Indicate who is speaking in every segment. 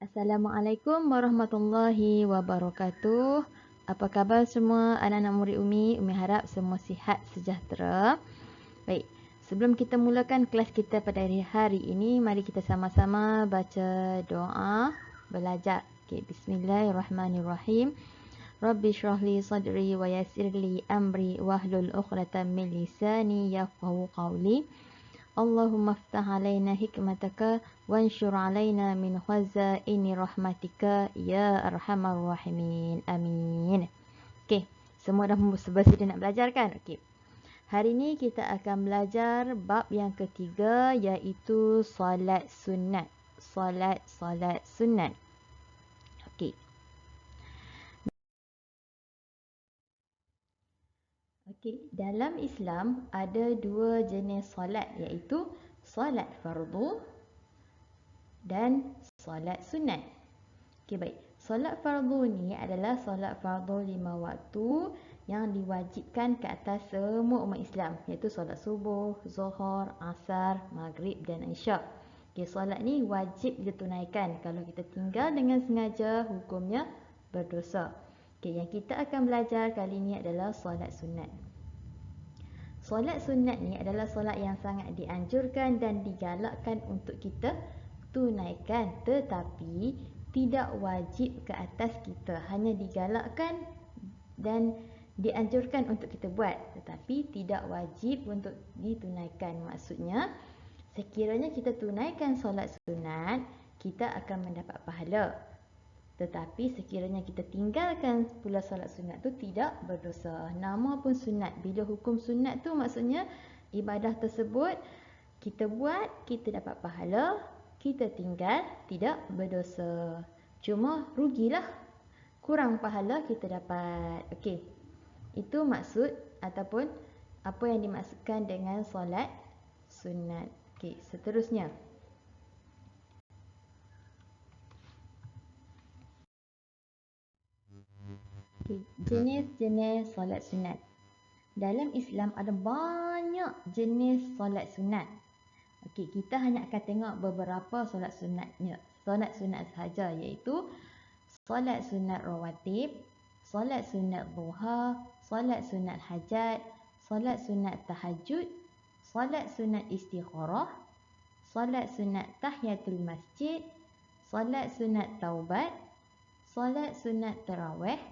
Speaker 1: Assalamualaikum warahmatullahi wabarakatuh. Apa khabar semua anak-anak murid Umi? Umi harap semua sihat sejahtera. Baik, sebelum kita mulakan kelas kita pada hari ini, mari kita sama-sama baca doa belajar. Okay, bismillahirrahmanirrahim. Rabbi shrah li sadri wa yassir li amri wahlul 'uqdatam min lisani yafqahu qawli. Allahumma aftah alaina hikmataka wanshur alaina min khazaini rahmatika ya arhamar rahimin. Amin. Okey, semua dah bersedia nak belajar kan? Okey. Hari ini kita akan belajar bab yang ketiga, iaitu solat sunat. Solat sunat. Okey. Okey, dalam Islam ada dua jenis solat, iaitu solat fardu dan solat sunat. Okey, baik. Solat fardu ni adalah solat fardu 5 waktu yang diwajibkan ke atas semua umat Islam, iaitu solat subuh, zuhur, asar, maghrib dan isyak. Okey, solat ni wajib ditunaikan. Kalau kita tinggal dengan sengaja, hukumnya berdosa. Okey, yang kita akan belajar kali ini adalah solat sunat. Solat sunat ni adalah solat yang sangat dianjurkan dan digalakkan untuk kita tunaikan, tetapi tidak wajib ke atas kita. Hanya digalakkan dan dianjurkan untuk kita buat, tetapi tidak wajib untuk ditunaikan. Maksudnya, sekiranya kita tunaikan solat sunat, kita akan mendapat pahala. Tetapi sekiranya kita tinggalkan pula solat sunat tu, tidak berdosa. Nama pun sunat. Bila hukum sunat tu maksudnya ibadah tersebut kita buat, kita dapat pahala. Kita tinggal, tidak berdosa. Cuma rugilah, kurang pahala kita dapat. Okey, itu maksud ataupun apa yang dimaksudkan dengan solat sunat. Okey, seterusnya. Okay, jenis-jenis solat sunat. Dalam Islam ada banyak jenis solat sunat. Okey, kita hanya akan tengok beberapa solat sunatnya. Solat sunat sahaja, iaitu solat sunat rawatib, solat sunat duha, solat sunat hajat, solat sunat tahajud, solat sunat istikharah, solat sunat tahiyatul masjid, solat sunat taubat, solat sunat tarawih,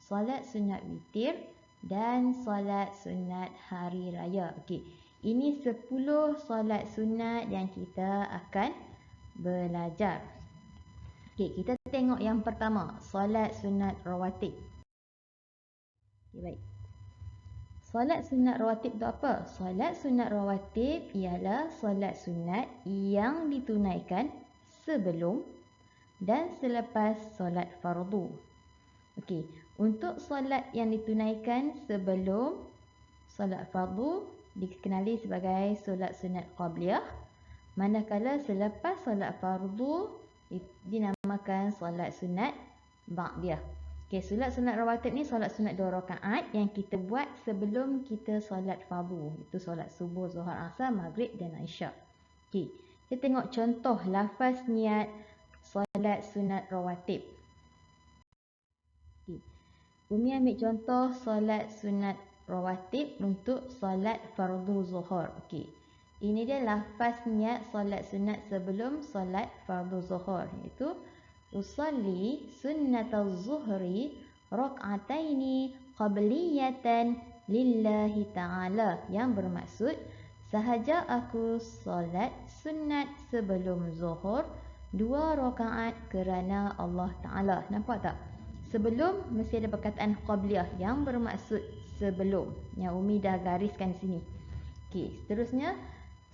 Speaker 1: solat sunat witir dan solat sunat hari raya. Okey, ini 10 solat sunat yang kita akan belajar. Okey, kita tengok yang pertama, solat sunat rawatib. Okay, baik. Solat sunat rawatib itu apa? Solat sunat rawatib ialah solat sunat yang ditunaikan sebelum dan selepas solat fardu. Okey, untuk solat yang ditunaikan sebelum solat fardu dikenali sebagai solat sunat qabliyah, manakala selepas solat fardu dinamakan solat sunat ba'diyah. Okey, solat sunat rawatib ni solat sunat 2 rakaat yang kita buat sebelum kita solat fardu, itu solat subuh, zuhur, asar, maghrib dan isyak. Okey, kita tengok contoh lafaz niat solat sunat rawatib. Umi ambil contoh solat sunat rawatib untuk solat fardu zuhur. Okey, ini dia lafaz niat solat sunat sebelum solat fardu zuhur, iaitu usalli sunnatal zuhri rak'ataini qabliyatan lillahi ta'ala, yang bermaksud sahaja aku solat sunat sebelum zuhur 2 rakaat kerana Allah Ta'ala. Nampak tak? Sebelum mesti ada perkataan qabliyah yang bermaksud sebelum, yang Umi dah gariskan di sini. Okey, seterusnya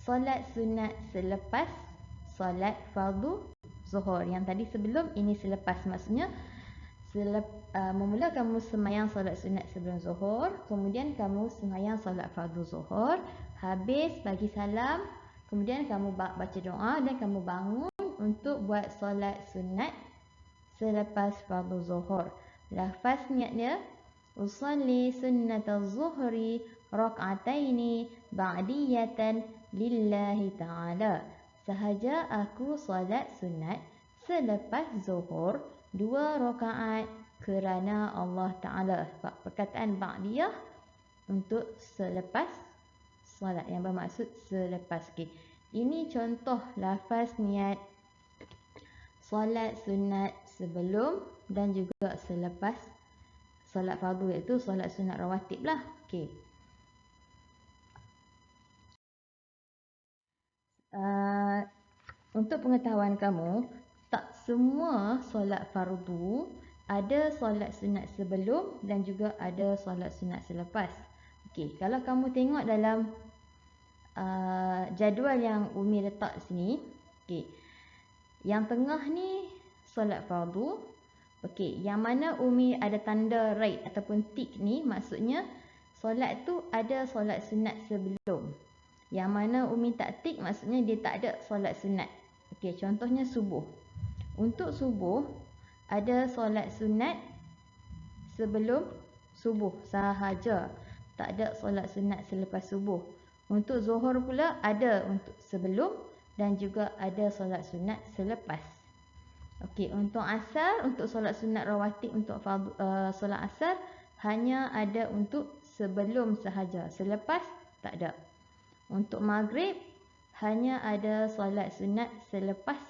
Speaker 1: solat sunat selepas solat fardu zuhur. Yang tadi sebelum, ini selepas. Maksudnya memula kamu sembahyang solat sunat sebelum zuhur, kemudian kamu sembahyang solat fardu zuhur, habis bagi salam, kemudian kamu baca doa dan kamu bangun untuk buat solat sunat selepas fardu zuhur. Lafaz niatnya usalli sunnatal zuhri rak'ataini ba'diyatan lillahi ta'ala. Sahaja aku solat sunat selepas zuhur 2 rakaat kerana Allah Ta'ala. Perkataan ba'diyah untuk selepas solat, yang bermaksud selepas. Okay. Ini contoh lafaz niat solat sunat sebelum dan juga selepas solat fardu, iaitu solat sunat rawatib lah. Okay. Untuk pengetahuan kamu, tak semua solat fardu ada solat sunat sebelum dan juga ada solat sunat selepas. Okey, kalau kamu tengok dalam jadual yang Umi letak sini, okey, yang tengah ni solat fardu. Okey, yang mana Umi ada tanda right ataupun tick ni, maksudnya solat tu ada solat sunat sebelum. Yang mana Umi tak tick, maksudnya dia tak ada solat sunat. Okey, contohnya subuh. Untuk subuh, ada solat sunat sebelum subuh sahaja. Tak ada solat sunat selepas subuh. Untuk zuhur pula, ada untuk sebelum dan juga ada solat sunat selepas. Okey, untuk asar, untuk solat sunat rawatib, untuk solat asar, hanya ada untuk sebelum sahaja. Selepas, tak ada. Untuk maghrib, hanya ada solat sunat selepas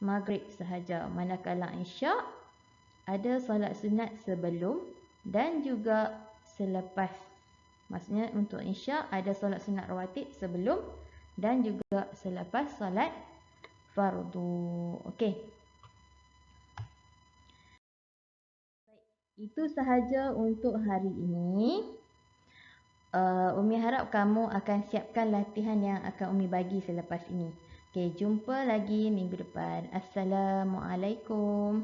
Speaker 1: maghrib sahaja. Manakala isyak, ada solat sunat sebelum dan juga selepas. Maksudnya untuk isyak ada solat sunat rawatib sebelum dan juga selepas solat fardu. Okey. Itu sahaja untuk hari ini. Umi harap kamu akan siapkan latihan yang akan Umi bagi selepas ini. Okey, jumpa lagi minggu depan. Assalamualaikum.